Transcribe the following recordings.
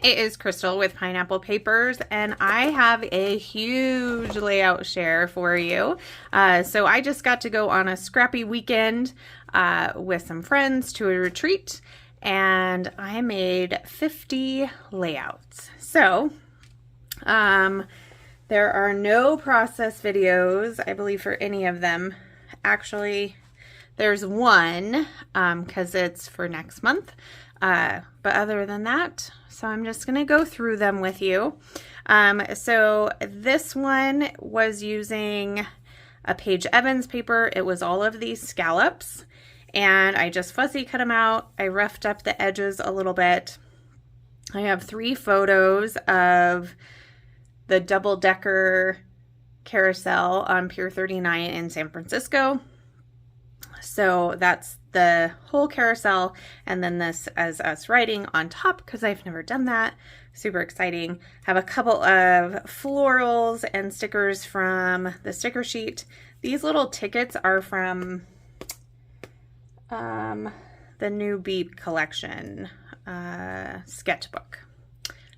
it is Crystal with Pineapple Papers, and I have a huge layout share for you. So I just got to go on a Scrappy weekend with some friends to a retreat, and I made 50 layouts. So there are no process videos, I believe, for any of them. Actually, there's one because it's for next month. But other than that, so I'm just going to go through them with you. So this one was using a Paige Evans paper. It was all of these scallops, and I just fussy cut them out. I roughed up the edges a little bit. I have 3 photos of the double-decker carousel on Pier 39 in San Francisco. So that's the whole carousel, and then this as us writing on top because I've never done that. Super exciting. Have a couple of florals and stickers from the sticker sheet. These little tickets are from the new Beep collection sketchbook.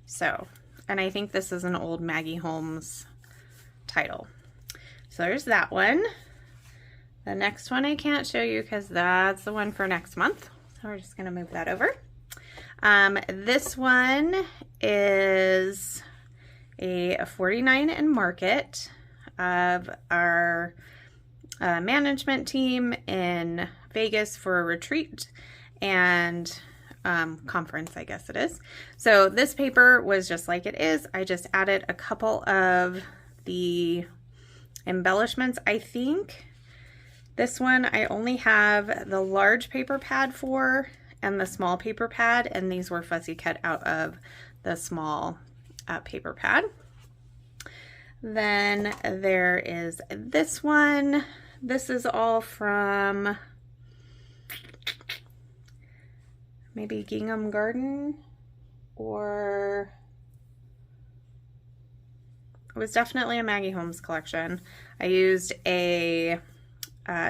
So, and I think this is an old Maggie Holmes title. So there's that one. The next one I can't show you because that's the one for next month. So we're just going to move that over. This one is a 49 and Market of our management team in Vegas for a retreat and conference, I guess it is. So this paper was just like it is. I just added a couple of the embellishments. I think this one I only have the large paper pad for and the small paper pad, and these were fussy cut out of the small paper pad. Then there is this one. This is all from maybe Gingham Garden, or it was definitely a Maggie Holmes collection. I used a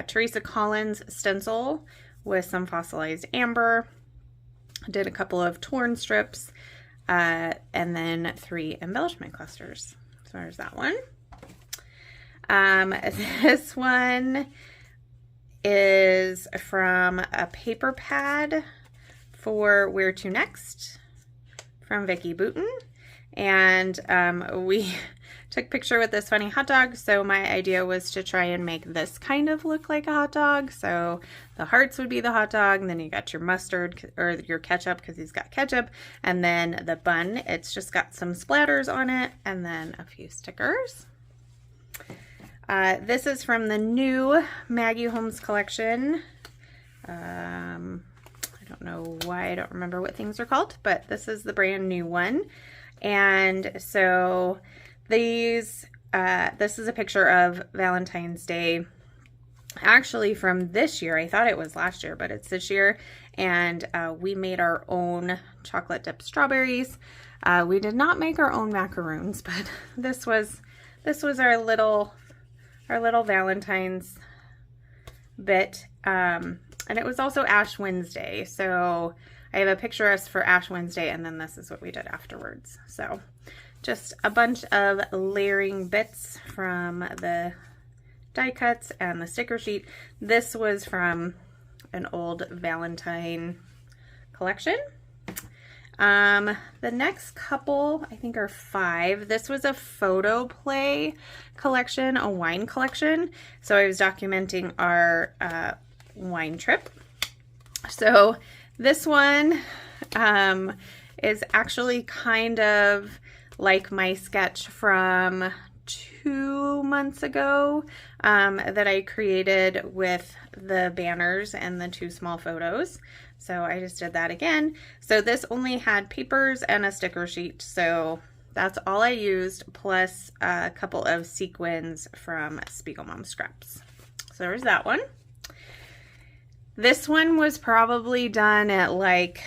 Teresa Collins stencil with some fossilized amber. Did a couple of torn strips, and then 3 embellishment clusters. So there's that one. This one is from a paper pad for Where to Next from Vicki Booten, and we took a picture with this funny hot dog, so my idea was to try and make this kind of look like a hot dog. So the hearts would be the hot dog, and then you got your mustard or your ketchup because he's got ketchup, and then the bun, it's just got some splatters on it, and then a few stickers. This is from the new Maggie Holmes collection. I don't know why I don't remember what things are called, but this is the brand new one. And so these, this is a picture of Valentine's Day, actually from this year. I thought it was last year, but it's this year. And we made our own chocolate dipped strawberries. We did not make our own macaroons, but this was our little Valentine's bit. And it was also Ash Wednesday. So I have a picture of us for Ash Wednesday, and then this is what we did afterwards. So just a bunch of layering bits from the die cuts and the sticker sheet. This was from an old Valentine collection. The next couple, I think, are 5. This was a photo play collection, a wine collection. So I was documenting our wine trip. So this one is actually kind of like my sketch from 2 months ago that I created with the banners and the 2 small photos. So I just did that again. So this only had papers and a sticker sheet. So that's all I used, plus a couple of sequins from Spiegel Mom Scraps. So there's that one. This one was probably done at like,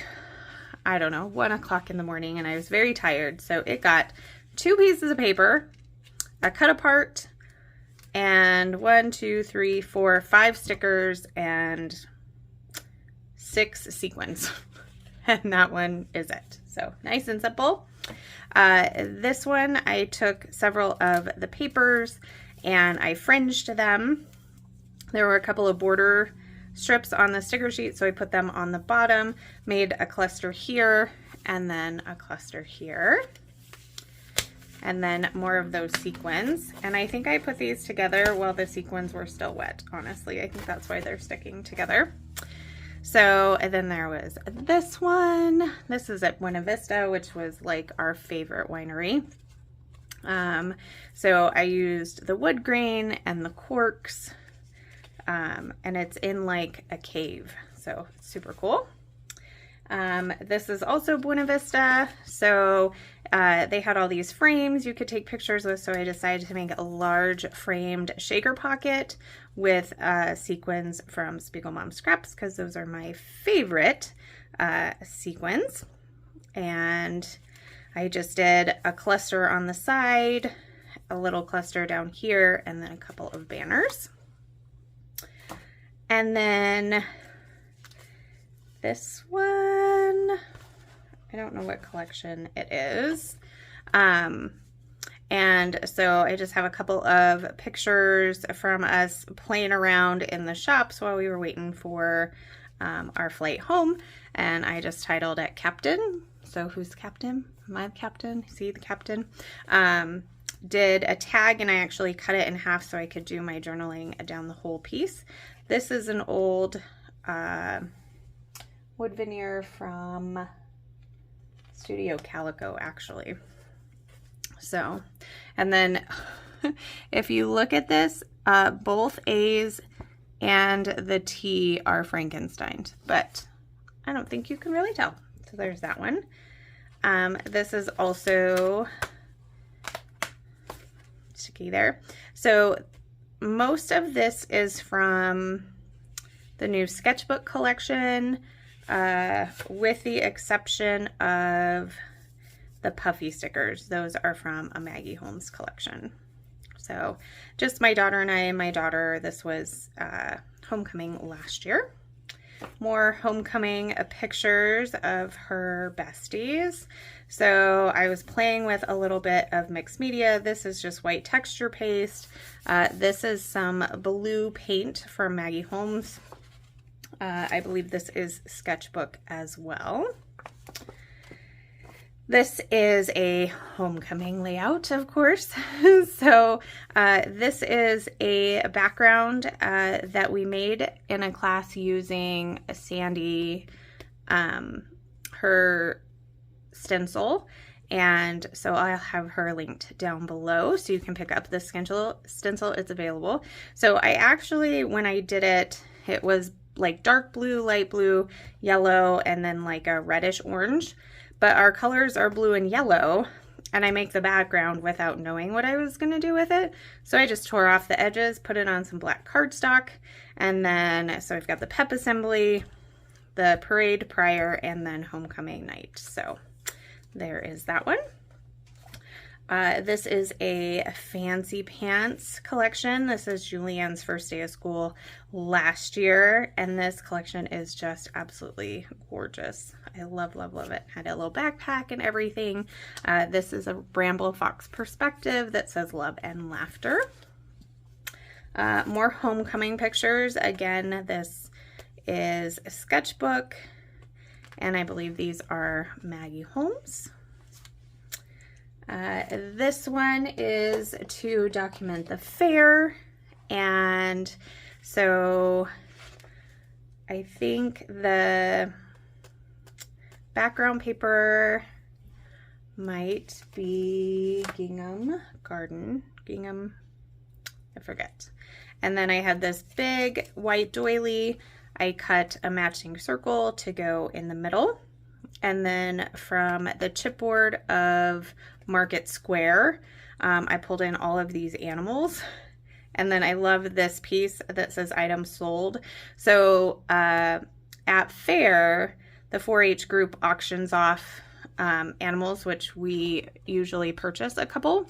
I don't know, 1 o'clock in the morning, and I was very tired. So it got 2 pieces of paper, a cut apart, and 1, 2, 3, 4, 5 stickers, and 6 sequins. and that one is it. So nice and simple. This one, I took several of the papers and I fringed them. There were a couple of border strips on the sticker sheet, so I put them on the bottom, made a cluster here, and then a cluster here, and then more of those sequins. And I think I put these together while the sequins were still wet, honestly. I think that's why they're sticking together. So, and then there was this one. This is at Buena Vista, which was like our favorite winery. So I used the wood grain and the corks, and it's in like a cave. So it's super cool. This is also Buena Vista. So they had all these frames you could take pictures with, so I decided to make a large framed shaker pocket with sequins from Spiegelmom Scraps, because those are my favorite sequins. And I just did a cluster on the side, a little cluster down here, and then a couple of banners. And then this one, I don't know what collection it is. And so I just have a couple of pictures from us playing around in the shops while we were waiting for our flight home. And I just titled it Captain. So who's the captain? Am I the captain? See the captain? Did a tag, and I actually cut it in half so I could do my journaling down the whole piece. This is an old wood veneer from Studio Calico, actually. So, and then if you look at this, both A's and the T are Frankenstein's, but I don't think you can really tell. So there's that one. This is also sticky there. So most of this is from the new sketchbook collection, with the exception of the puffy stickers. Those are from a Maggie Holmes collection. So just my daughter and I, and my daughter, this was homecoming last year. More homecoming pictures of her besties. So I was playing with a little bit of mixed media. This is just white texture paste. This is some blue paint from Maggie Holmes. I believe this is sketchbook as well. This is a homecoming layout, of course. So this is a background that we made in a class using Sandy, her stencil. And so I'll have her linked down below so you can pick up the stencil. It's available. So I actually, when I did it, it was like dark blue, light blue, yellow, and then like a reddish orange. But our colors are blue and yellow, and I make the background without knowing what I was going to do with it. So I just tore off the edges, put it on some black cardstock, and then, so I've got the pep assembly, the parade prior, and then homecoming night. So there is that one. This is a fancy pants collection. This is Julianne's first day of school last year, and this collection is just absolutely gorgeous. I love, love, love it. Had a little backpack and everything. This is a Bramble Fox perspective that says love and laughter. More homecoming pictures. Again, this is a sketchbook, and I believe these are Maggie Holmes. This one is to document the fair, and so I think the background paper might be gingham, I forget. And then I had this big white doily. I cut a matching circle to go in the middle. And then from the chipboard of Market Square, I pulled in all of these animals. And then I love this piece that says items sold. So at fair, the 4-H group auctions off animals, which we usually purchase a couple.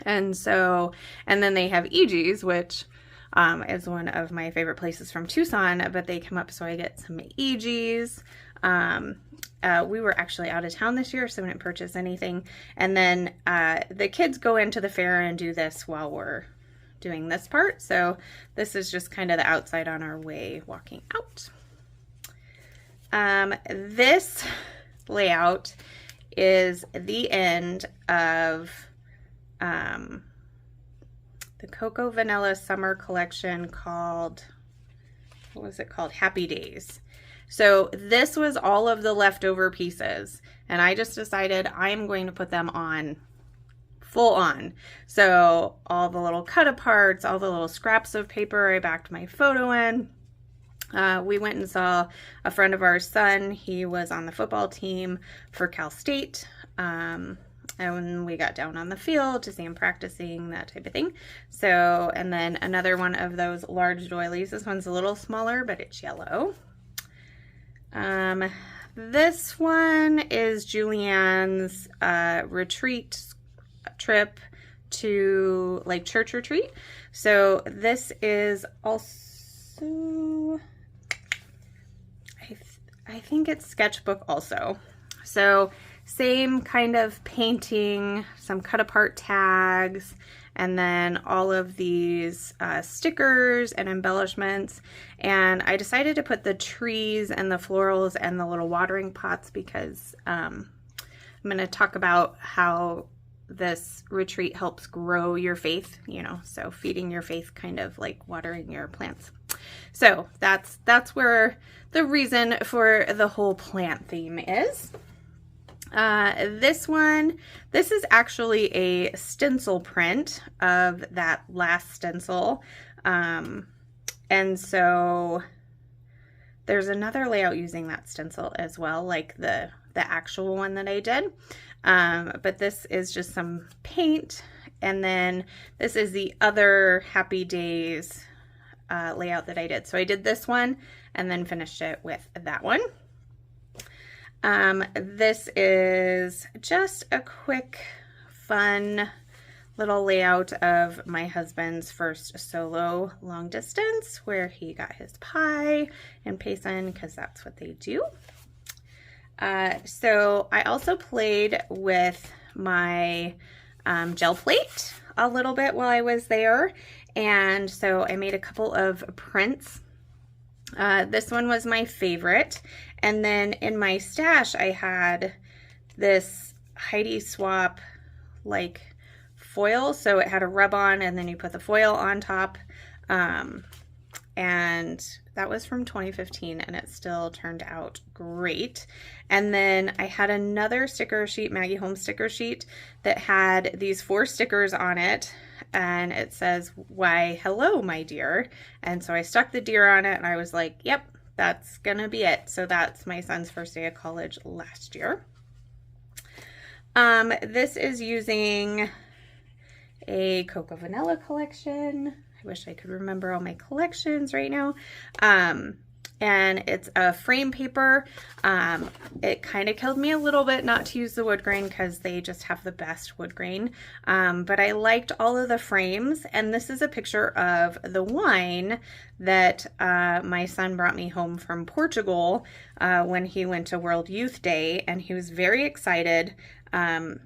And so, and then they have EGs, which is one of my favorite places from Tucson, but they come up so I get some EGs. We were actually out of town this year, so I didn't purchase anything. And then the kids go into the fair and do this while we're doing this part. So this is just kind of the outside on our way walking out. This layout is the end of the Cocoa Vanilla Summer Collection called, what was it called? Happy Days. So this was all of the leftover pieces, and I just decided I'm going to put them on full on. So all the little cut aparts, all the little scraps of paper I backed my photo in. We went and saw a friend of ours' son. He was on the football team for Cal State. And when we got down on the field to see him practicing, that type of thing. So, and then another one of those large doilies. This one's a little smaller, but it's yellow. This one is Julianne's retreat trip to like church retreat. So this is also, I think it's sketchbook also. So same kind of painting, some cut apart tags, and then all of these stickers and embellishments. And I decided to put the trees and the florals and the little watering pots because I'm going to talk about how this retreat helps grow your faith, you know, so feeding your faith, kind of like watering your plants. So that's where the reason for the whole plant theme is. This is actually a stencil print of that last stencil. And so there's another layout using that stencil as well, like the actual one that I did. But this is just some paint. And then this is the other Happy Days layout that I did. So I did this one and then finished it with that one. This is just a quick, fun little layout of my husband's first solo long distance where he got his pie and Payson because that's what they do. So I also played with my gel plate a little bit while I was there. And so I made a couple of prints. This one was my favorite. And then in my stash, I had this Heidi Swap like foil. So it had a rub on and then you put the foil on top. And that was from 2015 and it still turned out great. And then I had another sticker sheet, Maggie Holmes sticker sheet, that had these 4 stickers on it. And it says, "Why, hello, my dear." And so I stuck the deer on it and I was like, yep, that's gonna be it. So that's my son's first day of college last year. This is using a Cocoa Vanilla collection. I wish I could remember all my collections right now. And it's a frame paper. It kind of killed me a little bit not to use the wood grain because they just have the best wood grain. But I liked all of the frames. And this is a picture of the wine that my son brought me home from Portugal when he went to World Youth Day. And he was very excited. And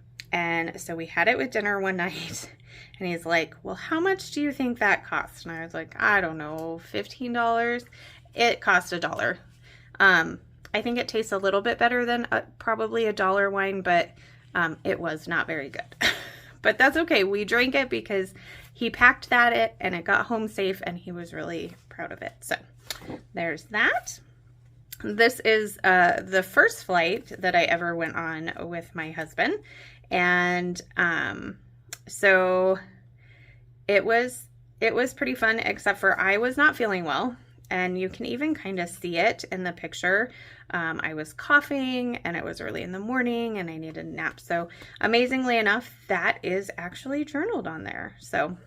so we had it with dinner one night. And he's like, "Well, how much do you think that cost?" And I was like, "I don't know, $15. It cost $1. I think it tastes a little bit better than probably $1 wine, but it was not very good. But that's okay. We drank it because he packed that and it got home safe and he was really proud of it. So there's that. This is the first flight that I ever went on with my husband. And so it was pretty fun, except for I was not feeling well. And you can even kind of see it in the picture. I was coughing and it was early in the morning and I needed a nap. So amazingly enough, that is actually journaled on there. So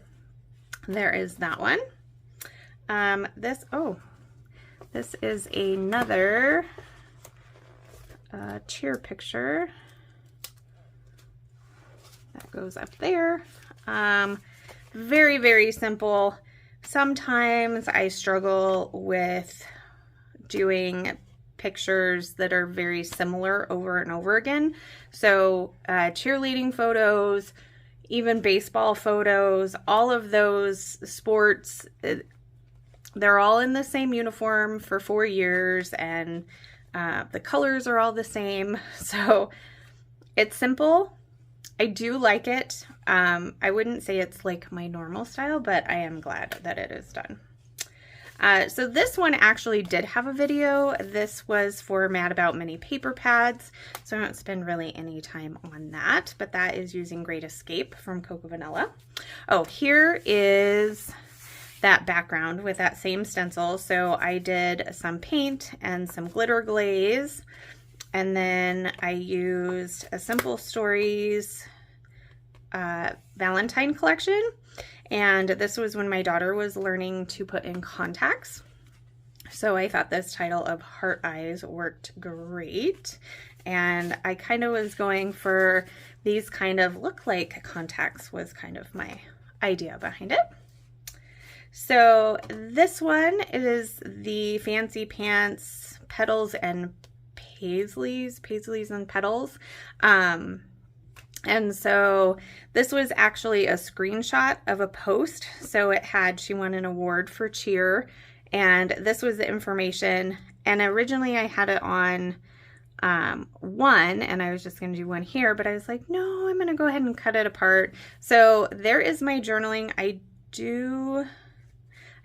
there is that one. This is another cheer picture that goes up there. Very, very simple. sometimes I struggle with doing pictures that are very similar over and over again. So cheerleading photos, even baseball photos, all of those sports, they're all in the same uniform for 4 years, and the colors are all the same. So it's simple. I do like it. I wouldn't say it's like my normal style, but I am glad that it is done. So this one actually did have a video. This was for Mad About Mini paper pads, so I don't spend really any time on that, but that is using Great Escape from Cocoa Vanilla. Oh, here is that background with that same stencil. So I did some paint and some glitter glaze, and then I used a Simple Stories Valentine collection. And this was when my daughter was learning to put in contacts. So I thought this title of Heart Eyes worked great. And I kind of was going for these kind of look like contacts was kind of my idea behind it. So this one is the Fancy Pants Petals and Paisleys and Petals. And so this was actually a screenshot of a post. So it had, she won an award for cheer, and this was the information. And originally I had it on one, and I was just going to do one here, but I was like, no, I'm going to go ahead and cut it apart. So there is my journaling. I do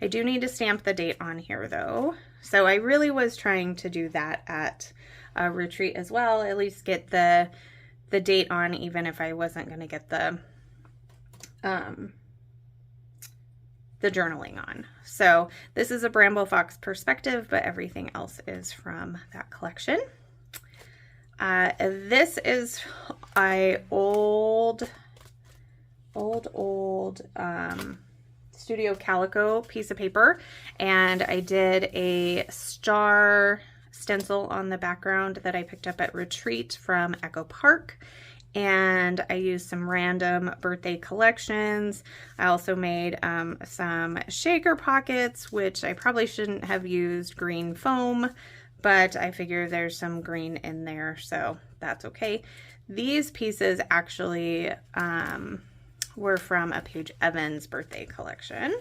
need to stamp the date on here though. So I really was trying to do that at a retreat as well, at least get the date on, even if I wasn't going to get the journaling on. So this is a Bramble Fox perspective, but everything else is from that collection. This is a old Studio Calico piece of paper, and I did a star stencil on the background that I picked up at retreat from Echo Park, and I used some random birthday collections. I also made some shaker pockets, which I probably shouldn't have used green foam, but I figure there's some green in there, so that's okay. These pieces actually were from a Paige Evans birthday collection.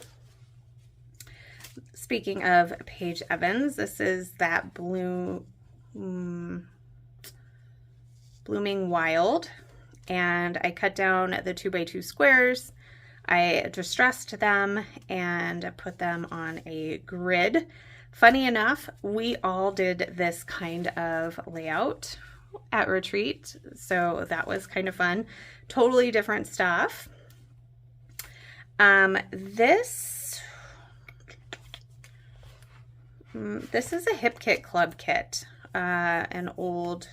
Speaking of Paige Evans, this is that Blooming Wild, and I cut down the 2x2 squares. I distressed them and put them on a grid. Funny enough, we all did this kind of layout at retreat, so that was kind of fun. Totally different stuff. This is a Hip Kit Club kit, an old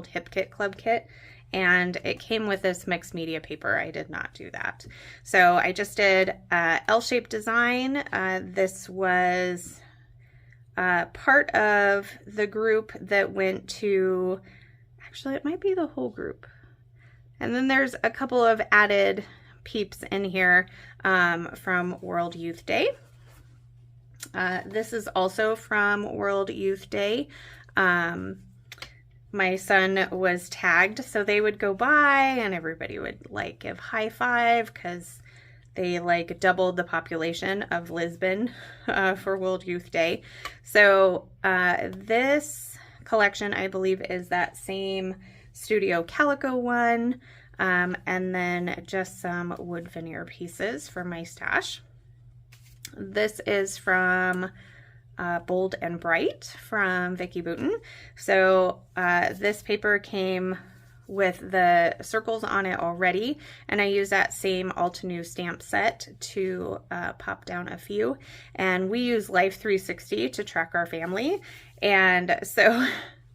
Hip Kit Club kit, and it came with this mixed media paper. I did not do that. So I just did L-shaped design. This was part of the group that went to, actually it might be the whole group. And then there's a couple of added peeps in here from World Youth Day. This is also from World Youth Day. My son was tagged, so they would go by and everybody would like give high five because they like doubled the population of Lisbon for World Youth Day. So this collection, I believe, is that same Studio Calico one, and then just some wood veneer pieces for my stash. This is from Bold and Bright from Vicki Boutin. So this paper came with the circles on it already, and I use that same Altenew stamp set to pop down a few. And we use Life 360 to track our family, and so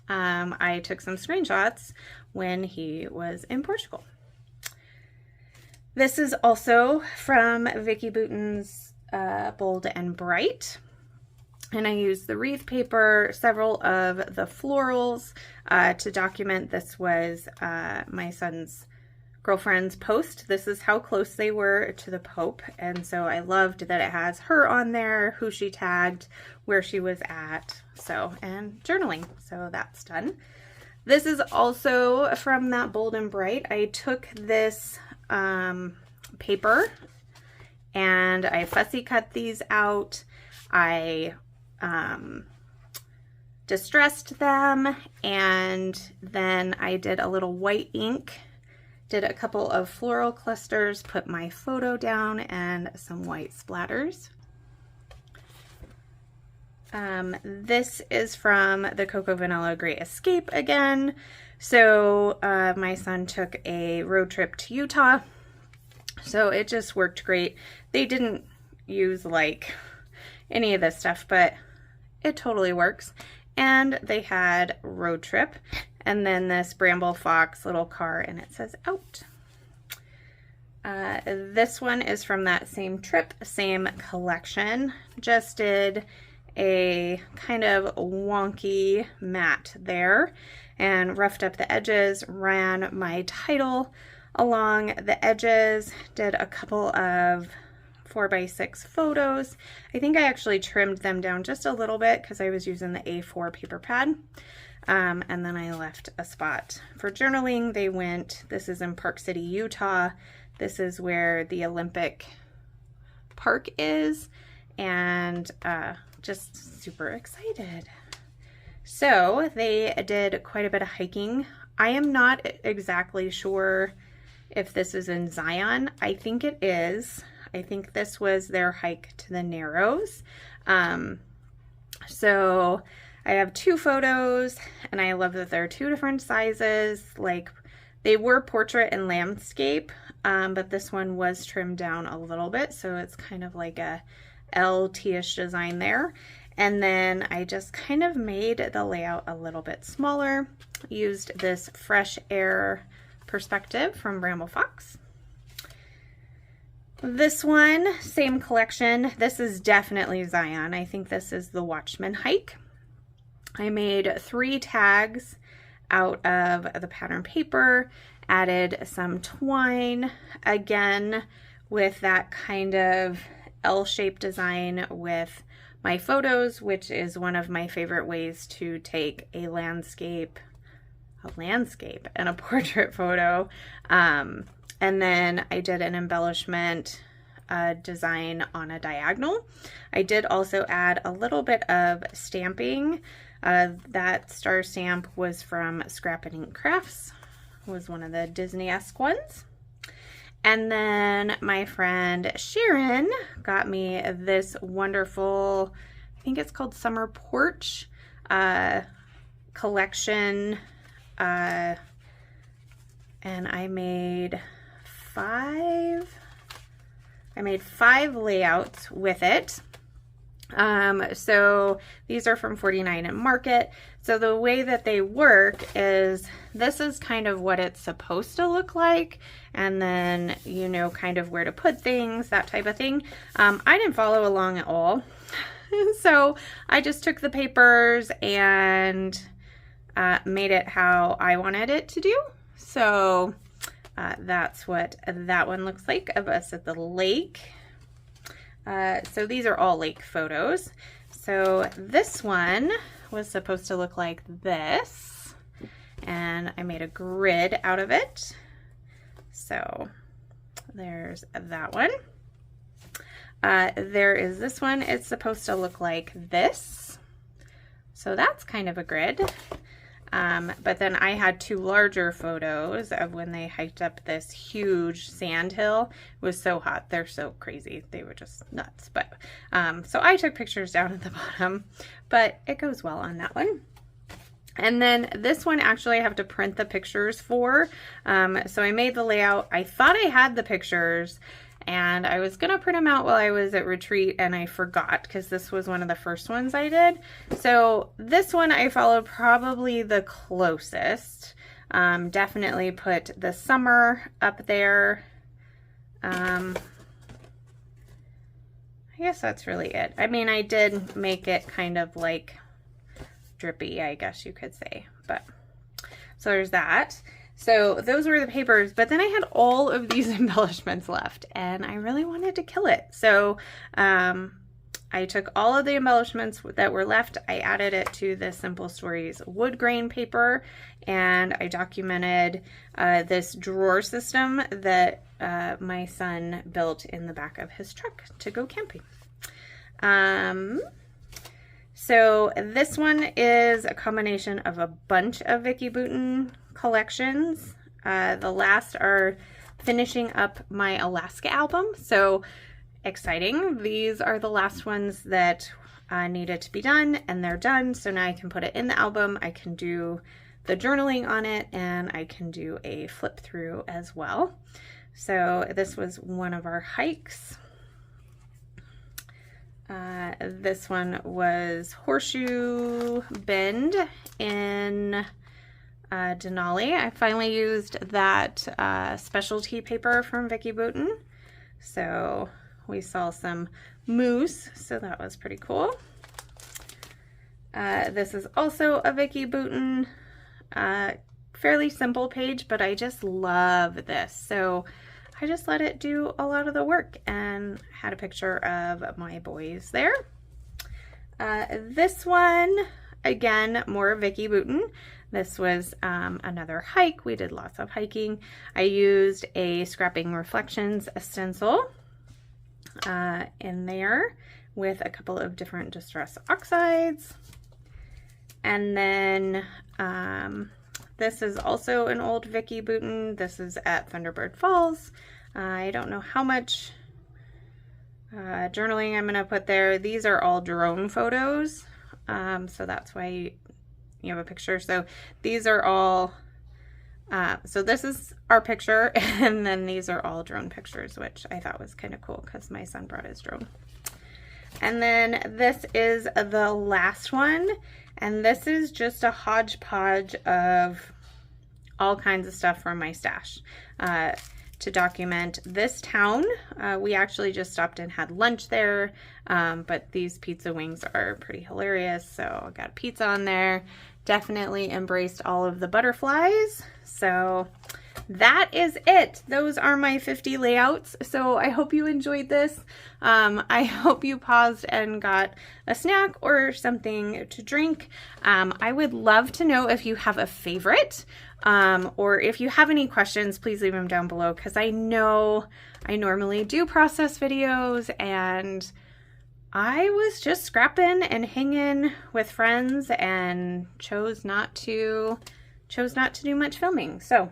I took some screenshots when he was in Portugal. This is also from Vicki Boutin's Bold and Bright. And I used the wreath paper, several of the florals to document this was my son's girlfriend's post. This is how close they were to the Pope. And so I loved that it has her on there, who she tagged, where she was at, so, and journaling. So that's done. This is also from that Bold and Bright. I took this paper and I fussy cut these out. I distressed them, and then I did a little white ink, did a couple of floral clusters, put my photo down, and some white splatters. This is from the Cocoa Vanilla Great Escape again. So my son took a road trip to Utah, so it just worked great. They didn't use like any of this stuff, but it totally works. And they had road trip, and then this Bramble Fox little car, and it says out. This one is from that same trip, same collection. Just did a kind of wonky mat there and roughed up the edges, ran my title along the edges, did a couple of 4x6 photos. I think I actually trimmed them down just a little bit because I was using the A4 paper pad. And then I left a spot for journaling. They went, this is in Park City, Utah. This is where the Olympic Park is, and just super excited. So they did quite a bit of hiking. I am not exactly sure if this is in Zion. I think it is. I think this was their hike to the Narrows. So I have two photos, and I love that they're two different sizes. Like, they were portrait and landscape, but this one was trimmed down a little bit, so it's kind of like a LT-ish design there. And then I just kind of made the layout a little bit smaller, used this fresh air perspective from Bramble Fox. This one, same collection. This is definitely Zion. I think this is the Watchman hike. I made 3 tags out of the pattern paper, added some twine, again with that kind of L-shaped design with my photos, which is one of my favorite ways to take a landscape and a portrait photo. And then I did an embellishment design on a diagonal. I did also add a little bit of stamping. That star stamp was from Scrap and Ink Crafts. It was one of the Disney-esque ones. And then my friend Sharon got me this wonderful, I think it's called Summer Porch collection. And I made 5 layouts with it. So these are from 49 and Market. So the way that they work is, this is kind of what it's supposed to look like, and then you know kind of where to put things, that type of thing. I didn't follow along at all. So I just took the papers and made it how I wanted it to do. So that's what that one looks like of us at the lake. So these are all lake photos. So this one was supposed to look like this, and I made a grid out of it. So there's that one. There is this one. It's supposed to look like this. So that's kind of a grid. But then I had 2 larger photos of when they hiked up this huge sand hill. It was so hot. They're so crazy. They were just nuts. But so I took pictures down at the bottom, but it goes well on that one. And then this one, actually I have to print the pictures for. So I made the layout. I thought I had the pictures, and I was gonna print them out while I was at retreat, and I forgot because this was one of the first ones I did. So this one I followed probably the closest. Definitely put the summer up there. I guess that's really it. I mean, I did make it kind of like drippy, I guess you could say. But so there's that. So those were the papers, but then I had all of these embellishments left and I really wanted to kill it. So I took all of the embellishments that were left, I added it to the Simple Stories wood grain paper, and I documented this drawer system that my son built in the back of his truck to go camping. So this one is a combination of a bunch of Vicki Boutin collections. The last are finishing up my Alaska album. So exciting. These are the last ones that needed to be done, and they're done. So now I can put it in the album. I can do the journaling on it, and I can do a flip through as well. So this was one of our hikes. This one was Horseshoe Bend in Denali. I finally used that specialty paper from Vicki Boutin. So we saw some moose, so that was pretty cool. This is also a Vicki Boutin, fairly simple page, but I just love this. So I just let it do a lot of the work and had a picture of my boys there. This one, again, more Vicki Boutin. This was another hike. We did lots of hiking. I used a Scrapping Reflections stencil in there with a couple of different Distress Oxides. And then this is also an old Vicki Boutin. This is at Thunderbird Falls. I don't know how much journaling I'm going to put there. These are all drone photos, so that's why you have a picture. So these are all, so this is our picture, and then these are all drone pictures, which I thought was kind of cool because my son brought his drone. And then this is the last one, and this is just a hodgepodge of all kinds of stuff from my stash to document this town. We actually just stopped and had lunch there, but these pizza wings are pretty hilarious, so I got pizza on there. Definitely embraced all of the butterflies. So that is it. Those are my 50 layouts. So I hope you enjoyed this. I hope you paused and got a snack or something to drink. I would love to know if you have a favorite, or if you have any questions, please leave them down below, because I know I normally do process videos and I was just scrapping and hanging with friends and chose not to do much filming. So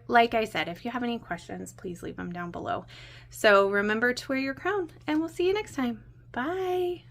like I said, if you have any questions, please leave them down below. So remember to wear your crown, and we'll see you next time. Bye.